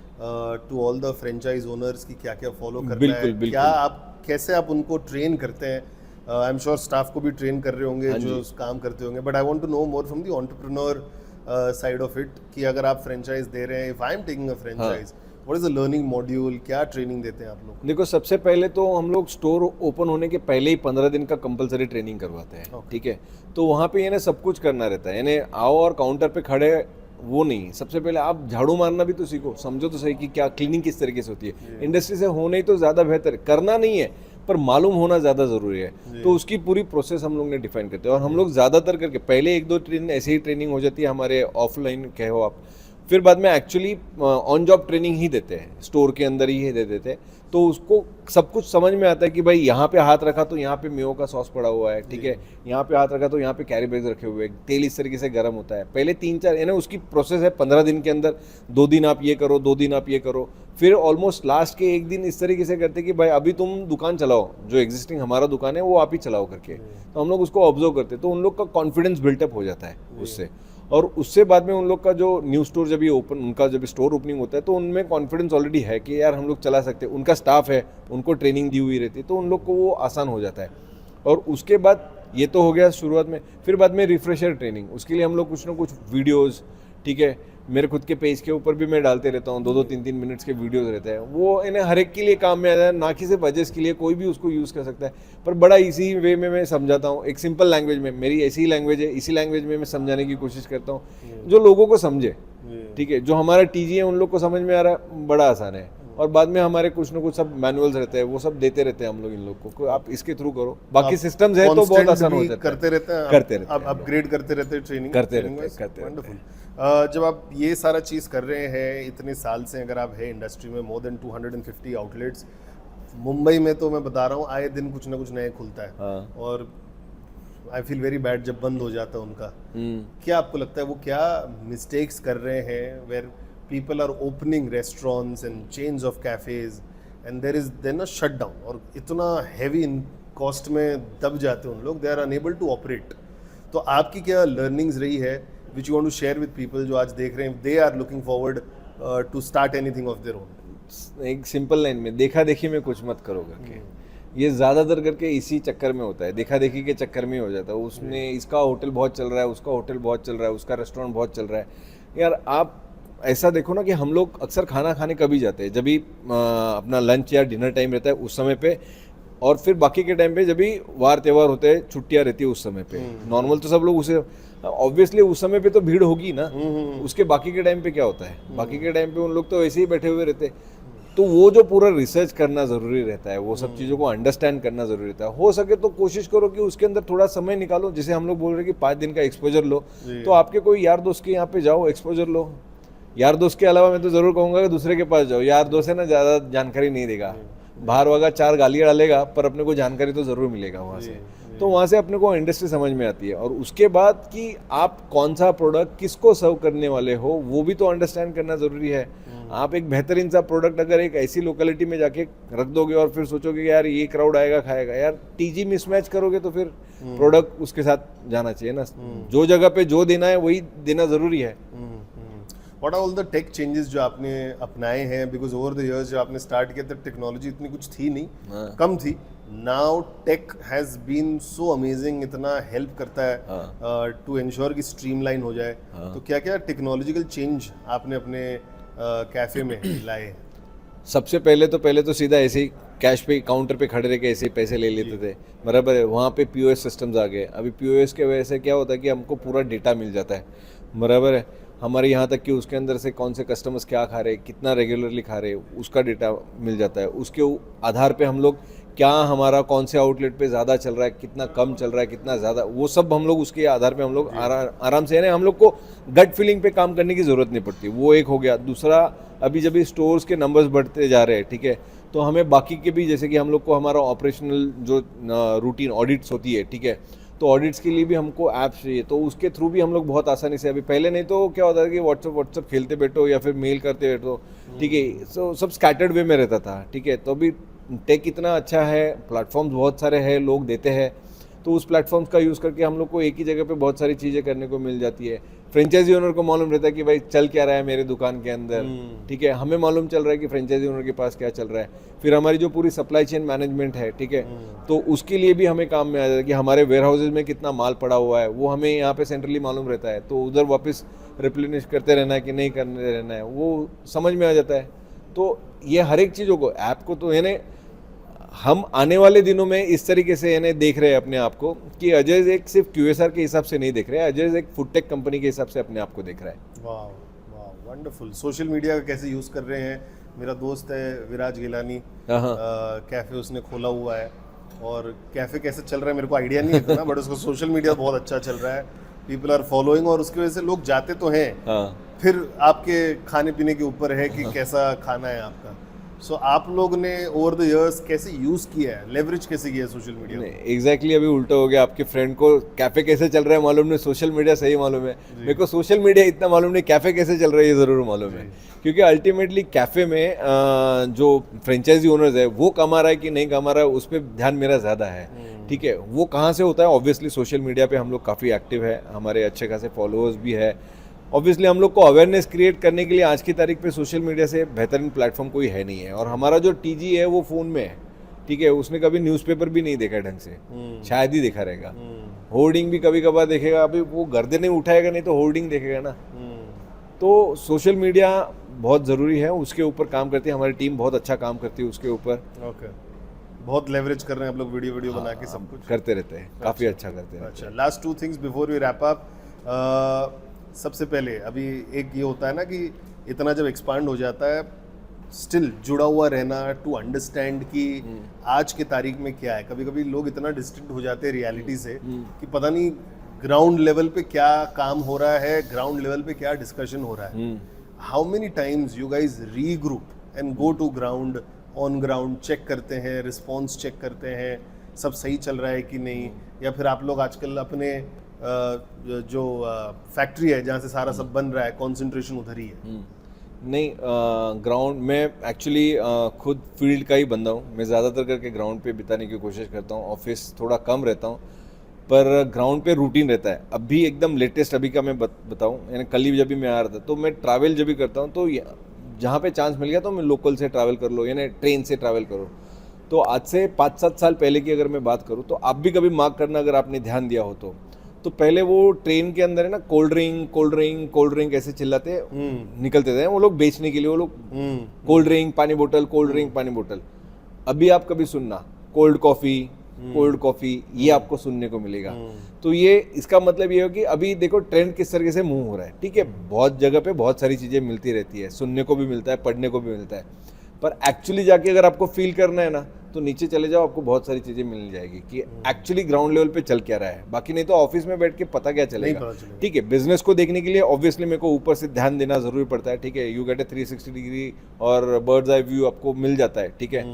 to all the franchise owners की क्या क्या फॉलो करना बिल्कुल, है? बिल्कुल। क्या आप कैसे आप उनको ट्रेन करते हैं? आई एम श्योर स्टाफ को भी ट्रेन कर रहे होंगे जो काम करते होंगे, but I want to know more from the entrepreneur side of it कि अगर आप फ्रेंचाइज दे रहे हैं, if I am taking a franchise, what is the learning module? क्या ट्रेनिंग देते हैं आप लोग? देखो, सबसे पहले तो हम लोग स्टोर ओपन होने के पहले ही 15 दिन का कंपलसरी ट्रेनिंग करवाते हैं। ठीक है, तो वहाँ पे यानी सब कुछ करना रहता है, यानी आओ और काउंटर पे खड़े वो नहीं, सबसे पहले आप झाड़ू मारना भी तो सीखो, समझो तो सही कि क्या क्लीनिंग किस तरीके से होती है। इंडस्ट्री से होने ही तो ज़्यादा बेहतर है, करना नहीं है पर मालूम होना ज़्यादा ज़रूरी है। तो उसकी पूरी प्रोसेस हम लोग ने डिफाइन करते हैं, और हम लोग ज़्यादातर करके पहले 1-2 ट्रेनिंग ऐसे ही ट्रेनिंग हो जाती है हमारे ऑफलाइन कहो आप, फिर बाद में एक्चुअली ऑन जॉब ट्रेनिंग ही देते हैं, स्टोर के अंदर ही दे देते हैं। तो उसको सब कुछ समझ में आता है कि भाई यहाँ पे हाथ रखा तो यहाँ पे मियो का सॉस पड़ा हुआ है, ठीक है, यहाँ पे हाथ रखा तो यहाँ पे कैरी बैग्स रखे हुए हैं, तेल इस तरीके से गर्म होता है। पहले 3-4 यानी उसकी प्रोसेस है 15 दिन के अंदर, 2 दिन आप ये करो, 2 दिन आप ये करो, फिर ऑलमोस्ट लास्ट के 1 दिन इस तरीके से करते कि भाई अभी तुम दुकान चलाओ, जो एग्जिस्टिंग हमारा दुकान है वो आप ही चलाओ करके। तो हम लोग उसको ऑब्जर्व करते, तो उन लोग का कॉन्फिडेंस बिल्टअप हो जाता है उससे। और उससे बाद में उन लोग का जो न्यू स्टोर जब ये ओपन, उनका जब स्टोर ओपनिंग होता है तो उनमें कॉन्फिडेंस ऑलरेडी है कि यार हम लोग चला सकते हैं, उनका स्टाफ है, उनको ट्रेनिंग दी हुई रहती है, तो उन लोग को वो आसान हो जाता है। और उसके बाद ये तो हो गया शुरुआत में, फिर बाद में रिफ्रेशर ट्रेनिंग, उसके लिए हम लोग कुछ ना कुछ वीडियोज़, ठीक है, मेरे खुद के पेज के ऊपर भी मैं डालते रहता हूँ, 2-2, 3-3 मिनट्स के वीडियोस रहते हैं, वो इन्हें हर एक के लिए काम में आ जाए, ना कि सिर्फ बजट के लिए, कोई भी उसको यूज़ कर सकता है, पर बड़ा इजी वे में मैं समझाता हूँ, एक सिंपल लैंग्वेज में, मेरी ऐसी ही लैंग्वेज है, इसी लैंग्वेज में मैं समझाने की कोशिश करता हूँ जो लोगों को समझे। ठीक है, जो हमारा टीजी है उन लोग को समझ में आ रहा है, बड़ा आसान है। और बाद में हमारे कुछ ना कुछ सब मैनुअल्स रहते हैं, वो सब देते रहते हैं हम लोग इन लोग को, आप इसके थ्रू करो, बाकी सिस्टम्स है तो बहुत आसान हो जाता है, करते रहते हैं, करते रहते हैं, अपग्रेड करते रहते हैं, ट्रेनिंग करते रहते हैं। जब आप ये सारा चीज़ कर रहे हैं इतने साल से, अगर आप है इंडस्ट्री में, मोर देन 250 आउटलेट्स मुंबई में, तो मैं बता रहा हूँ आए दिन कुछ ना कुछ नया खुलता है, और आई फील वेरी बैड जब बंद हो जाता है उनका। क्या आपको लगता है वो क्या मिस्टेक्स कर रहे हैं, where people are opening restaurants and chains of cafes and there is then a shutdown, और इतना heavy in cost में दब जाते हैं उन लोग, they are unable to operate। तो आपकी क्या learnings रही है which you want to share with people जो आज देख रहे हैं, they are looking forward to start anything of their own? एक सिंपल लाइन में, देखा देखी में कुछ मत करो करके, ये ज़्यादातर करके इसी चक्कर में होता है, देखा देखी के चक्कर में हो जाता है। उसने इसका होटल बहुत चल रहा है, उसका होटल बहुत चल रहा है, उसका रेस्टोरेंट बहुत चल रहा है। यार आप ऐसा देखो ना कि हम लोग अक्सर खाना खाने कभी जाते हैं, जब भी अपना लंच या डिनर टाइम रहता है, उस समय पे और फिर बाकी के टाइम पे जब भी वार त्योहार होते हैं, छुट्टियां रहती है उस समय पे, नॉर्मल तो सब लोग उसे ऑब्वियसली उस समय पे तो भीड़ होगी ना, उसके बाकी के टाइम पे क्या होता है, बाकी के टाइम पे उन लोग तो ऐसे ही बैठे हुए रहते। तो वो जो पूरा रिसर्च करना ज़रूरी रहता है, वो सब चीज़ों को अंडरस्टैंड करना ज़रूरी रहता है। हो सके तो कोशिश करो कि उसके अंदर थोड़ा समय निकालो, जैसे हम लोग बोल रहे हैं कि 5 दिन का एक्सपोजर लो, तो आपके कोई यार दोस्त के यहाँ पे जाओ, एक्सपोजर लो। यार दोस्त के अलावा मैं तो ज़रूर कहूँगा कि दूसरे के पास जाओ, यार दोस्त है ना ज़्यादा जानकारी नहीं देगा, बाहर वागा 4 गालियाँ डालेगा, पर अपने को जानकारी तो ज़रूर मिलेगा वहाँ से। तो वहाँ से अपने को इंडस्ट्री समझ में आती है, और उसके बाद कि आप कौन सा प्रोडक्ट किसको सर्व करने वाले हो वो भी तो अंडरस्टैंड करना ज़रूरी है। आप एक बेहतरीन सा प्रोडक्ट अगर एक ऐसी लोकेलिटी में जाके रख दोगे और फिर सोचोगे कि यार ये क्राउड आएगा खाएगा, यार टीजी मिसमैच करोगे तो फिर प्रोडक्ट उसके साथ जाना चाहिए ना, जो जगह पे जो देना है वही देना ज़रूरी है। What are all the tech changes जो आपने अपनाए हैं? Because over the years जब आपने स्टार्ट किया तब टेक्नोलॉजी इतनी कुछ थी नहीं, कम थी। Now tech has been so amazing, इतना हेल्प करता है टू एंश्योर कि स्ट्रीमलाइन हो जाए। तो क्या क्या टेक्नोलॉजिकल चेंज आपने अपने कैफे में लाए? सबसे पहले तो सीधा ऐसे ही कैश पे काउंटर पे खड़े रह के ऐसे ही पैसे ले लेते थे, बराबर है। वहाँ पे पीओएस सिस्टम्स आ गए। अभी पीओएस के वजह से क्या होता है कि हमको पूरा डेटा मिल जाता है, बराबर है। हमारे यहाँ तक कि उसके अंदर से कौन से कस्टमर्स क्या खा रहे, कितना रेगुलरली खा रहे, उसका डेटा मिल जाता है। उसके आधार पे हम लोग क्या हमारा कौन से आउटलेट पे ज़्यादा चल रहा है, कितना कम चल रहा है, कितना ज़्यादा, वो सब हम लोग उसके आधार पे हम लोग आराम से, यानी हम लोग को गट फीलिंग पे काम करने की ज़रूरत नहीं पड़ती। वो एक हो गया। दूसरा, अभी जब भी स्टोर्स के नंबर्स बढ़ते जा रहे हैं, ठीक है, तो हमें बाकी के भी, जैसे कि हम लोग को हमारा ऑपरेशनल जो रूटीन ऑडिट्स होती है, ठीक है, तो ऑडिट्स के लिए भी हमको ऐप्स चाहिए, तो उसके थ्रू भी हम लोग बहुत आसानी से, अभी पहले नहीं तो क्या होता था कि व्हाट्सअप खेलते बैठो या फिर मेल करते बैठो, ठीक है, सो सब स्कैटर्ड वे में रहता था, ठीक है। तो अभी टेक इतना अच्छा है, प्लेटफॉर्म्स बहुत सारे हैं, लोग देते हैं, तो उस प्लेटफॉर्म्स का यूज़ करके हम लोग को एक ही जगह पे बहुत सारी चीज़ें करने को मिल जाती है। फ्रेंचाइजी ओनर को मालूम रहता है कि भाई चल क्या रहा है मेरे दुकान के अंदर, ठीक है, हमें मालूम चल रहा है कि फ्रेंचाइजी ओनर के पास क्या चल रहा है। फिर हमारी जो पूरी सप्लाई चेन मैनेजमेंट है, ठीक है, तो उसके लिए भी हमें काम में आ जाता है कि हमारे वेयर हाउसेज में कितना माल पड़ा हुआ है, वो हमें यहाँ पे सेंट्रली मालूम रहता है, तो उधर वापस रिप्लेनिश करते रहना है कि नहीं करते रहना है, वो समझ में आ जाता है। तो ये हर एक चीज़ों को, ऐप को, तो यानी हम आने वाले दिनों में इस तरीके से यानी देख रहे हैं अपने आप को कि अजय एक सिर्फ क्यूएसआर के हिसाब से नहीं देख रहे हैं, अजय एक फूड टेक कंपनी के हिसाब से अपने आप को देख रहा है। वाह वाह, वंडरफुल। सोशल मीडिया का कैसे यूज़ कर रहे हैं? मेरा दोस्त है विराज गिलानी, कैफ़े उसने खोला हुआ है, और कैफ़े कैसे चल रहा है मेरे को आइडिया नहीं है इतना, बट उसका सोशल मीडिया बहुत अच्छा चल रहा है, पीपल आर फॉलोइंग, और उसकी वजह से लोग जाते तो हैं। फिर आपके खाने पीने के ऊपर है कि कैसा खाना है आपका। सो आप लोग ने ओवर द इयर्स कैसे यूज़ किया है, लेवरेज कैसे किया है सोशल मीडिया? एग्जैक्टली अभी उल्टा हो गया। आपके फ्रेंड को कैफ़े कैसे चल रहा है मालूम नहीं, सोशल मीडिया सही मालूम है। मेरे को सोशल मीडिया इतना मालूम नहीं, कैफ़े कैसे चल रहा है ये ज़रूर मालूम है, क्योंकि अल्टीमेटली कैफ़े में जो फ्रेंचाइजी ओनर्स है वो कमा रहा है कि नहीं कमा रहा है, उस पर ध्यान मेरा ज़्यादा है, ठीक है। वो कहाँ से होता है? ऑब्वियसली सोशल मीडिया पे हम लोग काफ़ी एक्टिव है, हमारे अच्छे खासे फॉलोअर्स भी है। ऑब्वियसली हम लोग को अवेयरनेस क्रिएट करने के लिए आज की तारीख पे सोशल मीडिया से बेहतरीन प्लेटफॉर्म कोई है नहीं है। और हमारा जो टीजी है वो फ़ोन में है, ठीक है, उसने कभी न्यूज़पेपर भी नहीं देखा ढंग से, शायद ही देखा रहेगा। होर्डिंग भी कभी कभार देखेगा, अभी वो गर्दन नहीं उठाएगा नहीं तो होर्डिंग देखेगा ना। तो सोशल मीडिया बहुत ज़रूरी है, उसके ऊपर काम करती है हमारी टीम, बहुत अच्छा काम करती है उसके ऊपर। ओके, बहुत लेवरेज कर रहे हैं आप लोग, वीडियो बना के सब कुछ करते रहते हैं, काफ़ी अच्छा करते हैं। अच्छा, last 2 things before we wrap up. सबसे पहले अभी एक ये होता है ना कि इतना जब एक्सपांड हो जाता है, स्टिल जुड़ा हुआ रहना, टू अंडरस्टैंड कि आज के तारीख में क्या है। कभी कभी लोग इतना डिस्ट्रैक्ट हो जाते हैं रियलिटी से कि पता नहीं ग्राउंड लेवल पे क्या काम हो रहा है, ग्राउंड लेवल पे क्या डिस्कशन हो रहा है। How many times you guys regroup and go to ground, on ground check करते हैं, रिस्पॉन्स चेक करते हैं, सब सही चल रहा है कि नहीं, या फिर आप लोग आजकल अपने जो फैक्ट्री है जहाँ से सारा सब बन रहा है, कंसंट्रेशन उधर ही है? नहीं, ग्राउंड में एक्चुअली खुद फील्ड का ही बंदा हूँ मैं, ज़्यादातर करके ग्राउंड पे बिताने की कोशिश करता हूँ, ऑफिस थोड़ा कम रहता हूँ, पर ग्राउंड पे रूटीन रहता है। अभी एकदम लेटेस्ट अभी का मैं बताऊँ, यानी कल ही जब भी मैं आ रहा था, तो मैं ट्रैवल जब भी करता हूँ तो जहाँ पे चांस मिल गया तो मैं लोकल से ट्रैवल कर लो, यानी ट्रेन से ट्रैवल करो। तो आज से 5-7 साल पहले की अगर मैं बात करूँ तो आप भी कभी मार्क करना, अगर आपने ध्यान दिया हो तो पहले वो ट्रेन के अंदर है ना, कोल्ड ड्रिंक ऐसे चिल्लाते निकलते थे वो लोग बेचने के लिए, वो लोग कोल्ड ड्रिंक पानी बोतल, कोल्ड ड्रिंक पानी बोतल। अभी आप कभी सुनना कोल्ड कॉफ़ी ये आपको सुनने को मिलेगा। तो ये इसका मतलब ये हो कि अभी देखो ट्रेंड किस तरीके से मूव हो रहा है, ठीक है। बहुत जगह पे बहुत सारी चीज़ें मिलती रहती है, सुनने को भी मिलता है, पढ़ने को भी मिलता है, पर एक्चुअली जाके अगर आपको फील करना है ना तो नीचे चले जाओ, आपको बहुत सारी चीज़ें मिल जाएगी कि एक्चुअली ग्राउंड लेवल पे चल क्या रहा है। बाकी नहीं तो ऑफिस में बैठ के पता क्या चलेगा, ठीक है। बिजनेस को देखने के लिए ऑब्वियसली मेरे को ऊपर से ध्यान देना ज़रूरी पड़ता है, ठीक है। यू गेट ए 360 डिग्री और बर्ड्स आई व्यू आपको मिल जाता है, ठीक है।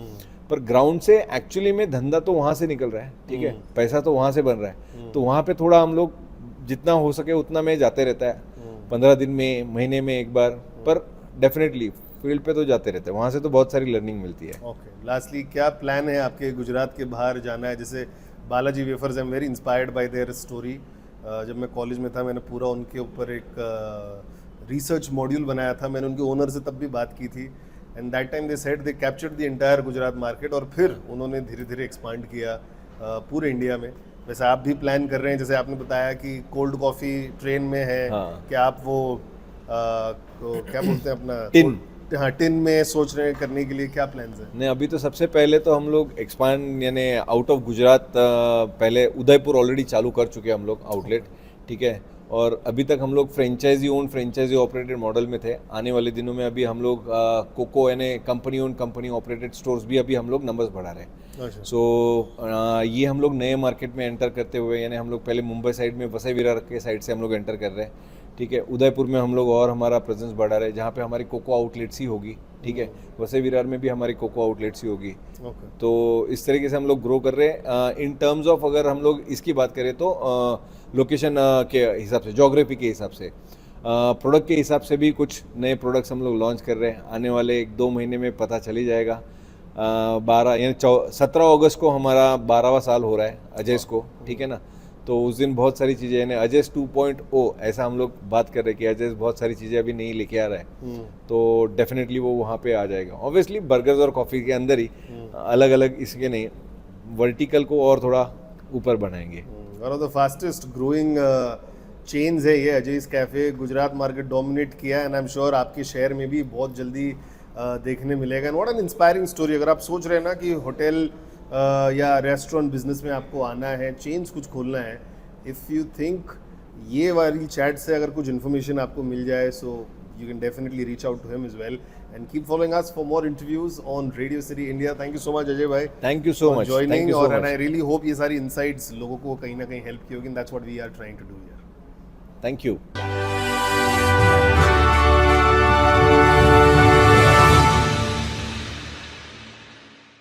पर ग्राउंड से एक्चुअली में धंधा तो वहाँ से निकल रहा है, ठीक है, पैसा तो वहाँ से बन रहा है। तो वहाँ पे थोड़ा हम लोग जितना हो सके उतना में जाते रहता है, 15 दिन में, महीने में एक बार, पर डेफिनेटली फील्ड पे तो जाते रहते हैं, वहाँ से तो बहुत सारी लर्निंग मिलती है। ओके, लास्टली क्या प्लान है आपके गुजरात के बाहर जाना है? जैसे Balaji wafers, I am very inspired by their story. जब मैं कॉलेज में था मैंने पूरा उनके ऊपर एक रिसर्च मॉड्यूल बनाया था, मैंने उनके ओनर से तब भी बात की थी, and that time they said they captured the entire Gujarat market, और फिर उन्होंने धीरे धीरे एक्सपांड किया पूरे इंडिया में। वैसे आप भी प्लान कर रहे हैं, जैसे आपने बताया कि कोल्ड कॉफ़ी ट्रेन में है, कि आप वो क्या बोलते हैं अपना टिन में सोच रहे हैं करने के लिए, क्या प्लान्स हैं? नहीं, अभी तो सबसे पहले तो हम लोग एक्सपांड यानी आउट ऑफ गुजरात, पहले उदयपुर ऑलरेडी चालू कर चुके हैं हम लोग आउटलेट, ठीक है। और अभी तक हम लोग फ्रेंचाइजी ऑपरेटेड मॉडल में थे। आने वाले दिनों में अभी हम लोग कोको यानी कंपनी ऑपरेटेड स्टोर्स भी अभी हम लोग नंबर्स बढ़ा रहे हैं। सो ये हम लोग नए मार्केट में एंटर करते हुए, यानी हम लोग पहले मुंबई साइड में वसई विरार के साइड से हम लोग एंटर कर रहे हैं, ठीक है। उदयपुर में हम लोग और हमारा प्रेजेंस बढ़ा रहे हैं, जहाँ पे हमारी कोको आउटलेट्स ही होगी, ठीक है। वसई विरार में भी हमारी कोको आउटलेट्स ही होगी। तो इस तरीके से हम लोग ग्रो कर रहे हैं। इन टर्म्स ऑफ अगर हम लोग इसकी बात करें तो लोकेशन के हिसाब से, जोग्राफी के हिसाब से, प्रोडक्ट के हिसाब से भी कुछ नए प्रोडक्ट्स हम लोग लॉन्च कर रहे हैं। आने वाले 1-2 महीने में पता चल ही जाएगा। 17 अगस्त को हमारा 12वां साल हो रहा है अजयस को, ठीक है ना। तो उस दिन बहुत सारी चीज़ें, यानी अजयस 2.0 ऐसा हम लोग बात कर रहे हैं कि अजयस बहुत सारी चीज़ें अभी नहीं लेके आ रहा है, तो डेफिनेटली वो वहाँ पे आ जाएगा। ऑब्वियसली बर्गर्स और कॉफ़ी के अंदर ही अलग अलग इसके नहीं, वर्टिकल को और थोड़ा ऊपर बनाएंगे। One of the fastest growing chains है ये अजयस कैफ़े, गुजरात मार्केट डोमिनेट किया है, एंड आई एम श्योर आपके शहर में भी बहुत जल्दी देखने मिलेगा। And what an inspiring story. अगर आप सोच रहे हैं ना कि होटल या रेस्टोरेंट बिजनेस में आपको आना है, चेन्स कुछ खोलना है, इफ़ यू थिंक ये वाली चैट से अगर कुछ इन्फॉर्मेशन आपको मिल जाए, सो you can definitely reach out to him as well, and keep following us for more interviews on Radio City India. Thank you so much Ajay bhai, thank you so much for joining, thank you so much, and I really hope ये सारी insights लोगों को कहीं ना कहीं help की होगी, and that's what we are trying to do here. Thank you.